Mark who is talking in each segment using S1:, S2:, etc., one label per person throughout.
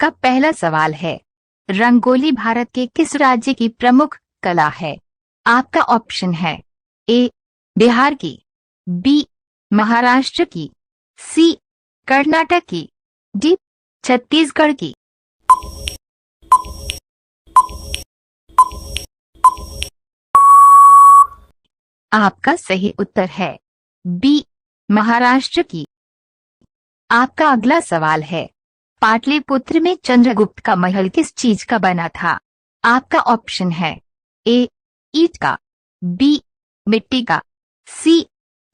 S1: आपका पहला सवाल है, रंगोली भारत के किस राज्य की प्रमुख कला है? आपका ऑप्शन है ए बिहार की, बी महाराष्ट्र की, सी कर्नाटक की, डी छत्तीसगढ़ की। आपका सही उत्तर है बी महाराष्ट्र की। आपका अगला सवाल है, पाटलिपुत्र में चंद्रगुप्त का महल किस चीज का बना था? आपका ऑप्शन है ए ईंट का, बी मिट्टी का, सी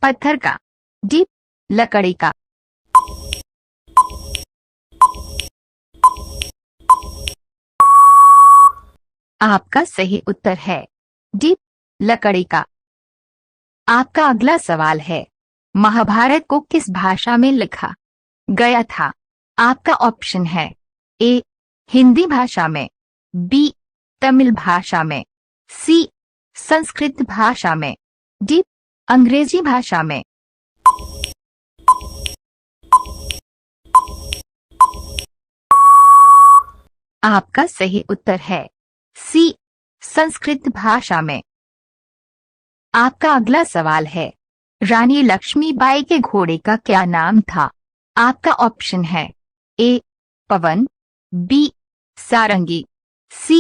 S1: पत्थर का, डी लकड़ी का। आपका सही उत्तर है डी लकड़ी का। आपका अगला सवाल है, महाभारत को किस भाषा में लिखा गया था? आपका ऑप्शन है ए हिंदी भाषा में, बी तमिल भाषा में, सी संस्कृत भाषा में, डी अंग्रेजी भाषा में। आपका सही उत्तर है सी संस्कृत भाषा में। आपका अगला सवाल है, रानी लक्ष्मीबाई के घोड़े का क्या नाम था? आपका ऑप्शन है ए पवन, बी सारंगी, सी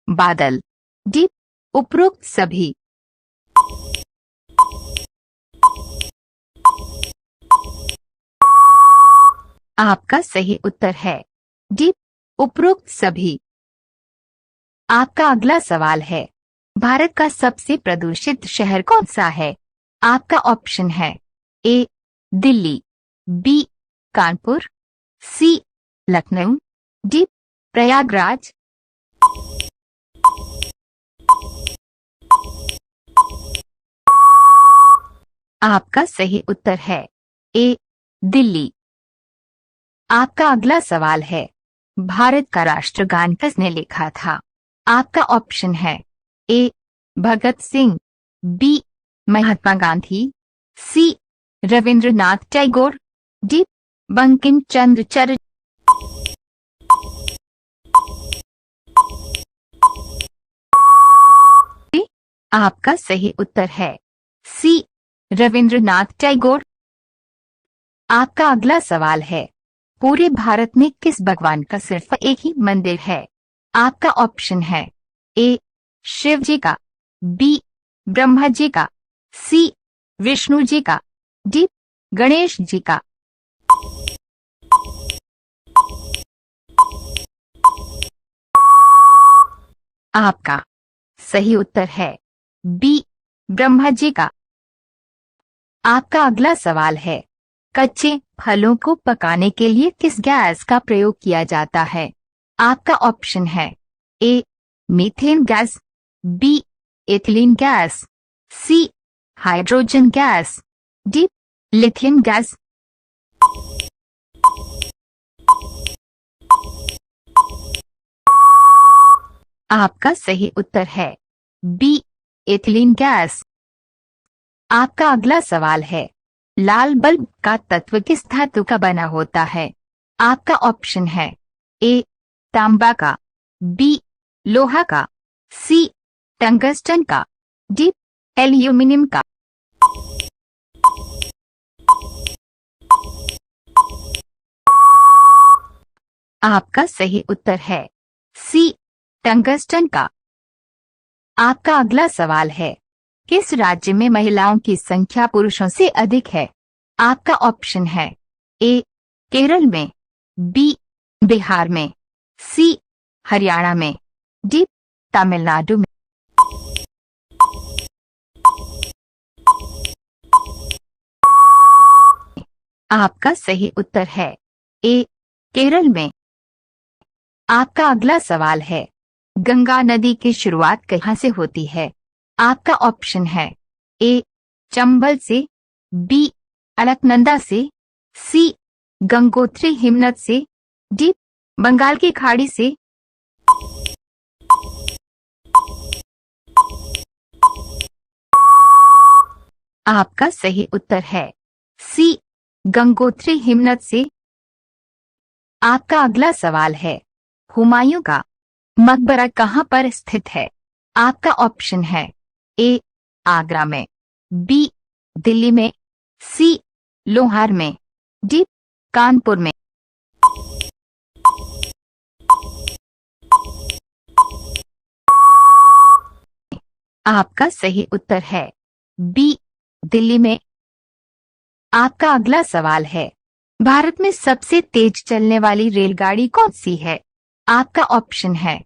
S1: बादल, डी उपरोक्त सभी। आपका सही उत्तर है डी उपरोक्त सभी। आपका अगला सवाल है, भारत का सबसे प्रदूषित शहर कौन सा है? आपका ऑप्शन है ए दिल्ली, बी कानपुर, सी लखनऊ, डी प्रयागराज। आपका सही उत्तर है ए दिल्ली। आपका अगला सवाल है, भारत का राष्ट्रगान किसने लिखा था? आपका ऑप्शन है ए भगत सिंह, बी महात्मा गांधी, सी रविंद्रनाथ टैगोर, डी बंकिम चंद्र चटर्जी। आपका सही उत्तर है सी रविंद्रनाथ टैगोर। आपका अगला सवाल है, पूरे भारत में किस भगवान का सिर्फ एक ही मंदिर है? आपका ऑप्शन है ए शिव जी का, बी ब्रह्मा जी का, सी विष्णु जी का, डी गणेश जी का। आपका सही उत्तर है बी ब्रह्मा जी का। आपका अगला सवाल है, कच्चे फलों को पकाने के लिए किस गैस का प्रयोग किया जाता है? आपका ऑप्शन है A methane gas, B ethylene gas, C hydrogen gas, D lithium gas. आपका सही उत्तर है बी एथिलीन गैस। आपका अगला सवाल है, लाल बल्ब का तत्व किस धातु का बना होता है? आपका ऑप्शन है ए तांबा का, बी लोहा का, सी टंगस्टन का, डी एल्यूमिनियम का। आपका सही उत्तर है सी टंगस्टन का। आपका अगला सवाल है, किस राज्य में महिलाओं की संख्या पुरुषों से अधिक है? आपका ऑप्शन है ए केरल में, बी बिहार में, सी हरियाणा में, डी तमिलनाडु में। आपका सही उत्तर है ए केरल में। आपका अगला सवाल है, गंगा नदी की शुरुआत कहाँ से होती है? आपका ऑप्शन है ए चंबल से, बी अलकनंदा से, सी गंगोत्री हिमनद से, डी बंगाल की खाड़ी से। आपका सही उत्तर है सी गंगोत्री हिमनद से। आपका अगला सवाल है, हुमायूं का मकबरा कहाँ पर स्थित है? आपका ऑप्शन है ए आगरा में, बी दिल्ली में, सी लोहार में, डी कानपुर में। आपका सही उत्तर है बी दिल्ली में। आपका अगला सवाल है, भारत में सबसे तेज चलने वाली रेलगाड़ी कौन सी है? आपका ऑप्शन है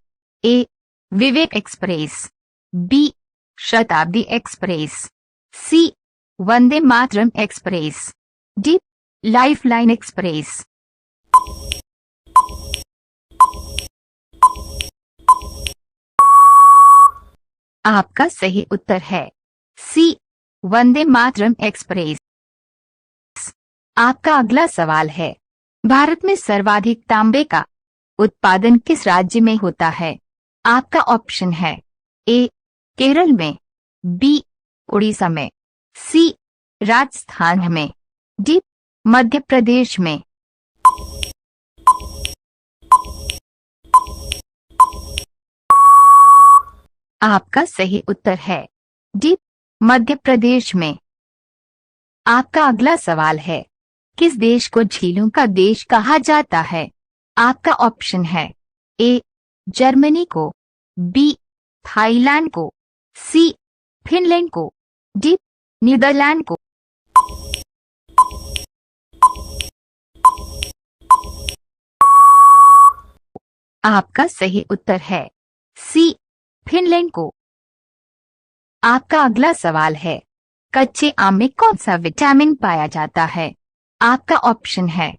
S1: ए विवेक एक्सप्रेस, बी शताब्दी एक्सप्रेस, सी Vande Mataram express, D lifeline express. आपका सही उत्तर है सी वंदे मातरम एक्सप्रेस। आपका अगला सवाल है, भारत में सर्वाधिक तांबे का उत्पादन किस राज्य में होता है? आपका ऑप्शन है ए केरल में, बी उड़ीसा में, सी राजस्थान में, डी मध्य प्रदेश में। आपका सही उत्तर है डी मध्य प्रदेश में। आपका अगला सवाल है, किस देश को झीलों का देश कहा जाता है? आपका ऑप्शन है ए जर्मनी को, बी थाईलैंड को, सी फिनलैंड को, डी नीदरलैंड को। आपका सही उत्तर है सी फिनलैंड को। आपका अगला सवाल है, कच्चे आम में कौन सा विटामिन पाया जाता है? आपका ऑप्शन है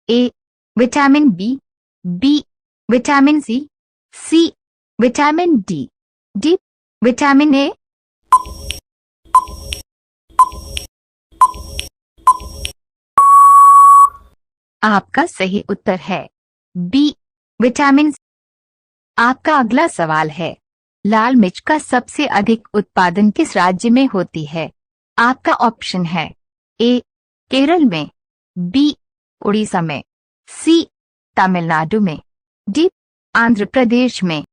S1: A vitamin B, B vitamin C, C vitamin D, D vitamin A. आपका सही उत्तर है बी विटामिन सी। आपका अगला सवाल है, लाल मिर्च का सबसे अधिक उत्पादन किस राज्य में होती है? आपका ऑप्शन है ए केरल में, बी उड़ीसा में, सी तमिलनाडु में, डी आंध्र प्रदेश में।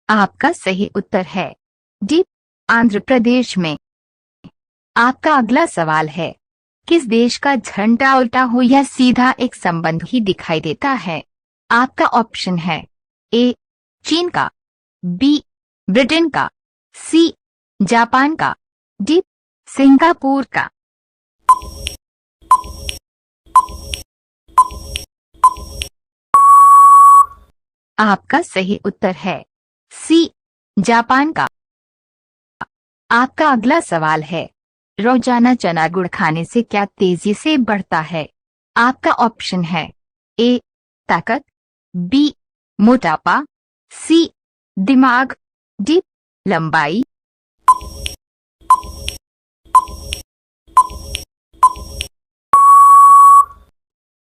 S1: आपका सही उत्तर है डी आंध्र प्रदेश में। आपका अगला सवाल है, किस देश का झंडा उल्टा हो या सीधा एक संबंध ही दिखाई देता है? आपका ऑप्शन है ए चीन का, बी ब्रिटेन का, सी जापान का, डी सिंगापुर का। आपका सही उत्तर है सी जापान का। आपका अगला सवाल है, रोजाना चना गुड़ खाने से क्या तेजी से बढ़ता है? आपका ऑप्शन है ए ताकत, बी मोटापा, सी दिमाग, डी लंबाई।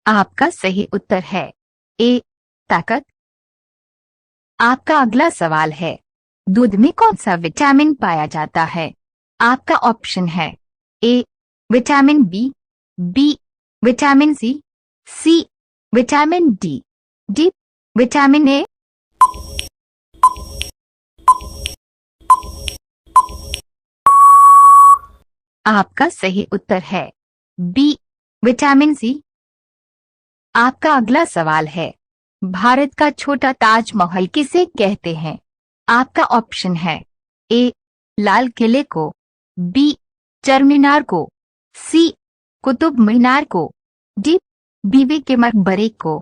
S1: आपका सही उत्तर है ए ताकत। आपका अगला सवाल है, दूध में कौन सा विटामिन पाया जाता है? आपका ऑप्शन है A vitamin B, B vitamin C, C vitamin D, D vitamin A. आपका सही उत्तर है बी विटामिन सी। आपका अगला सवाल है, भारत का छोटा ताजमहल किसे कहते हैं? आपका ऑप्शन है ए लाल किले को, बी चारमीनार को, सी कुतुब मीनार को, डी बीबी के मकबरे को।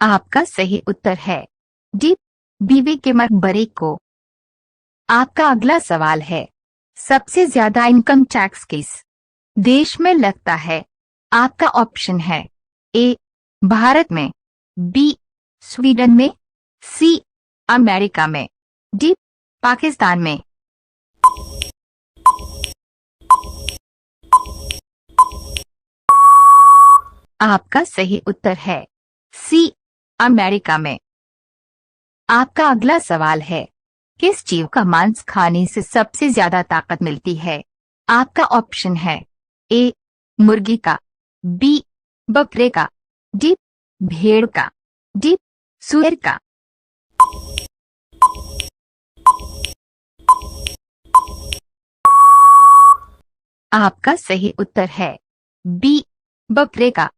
S1: आपका सही उत्तर है डी बीबी के मकबरे को। आपका अगला सवाल है, सबसे ज्यादा इनकम टैक्स किस देश में लगता है? आपका ऑप्शन है ए भारत में, बी स्वीडन में, सी अमेरिका में, डी पाकिस्तान में। आपका सही उत्तर है सी अमेरिका में। आपका अगला सवाल है, किस जीव का मांस खाने से सबसे ज्यादा ताकत मिलती है? आपका ऑप्शन है ए मुर्गी का, बी बकरे का, डी भेड़ का, डी सुअर का। आपका सही उत्तर है बी बकरे का।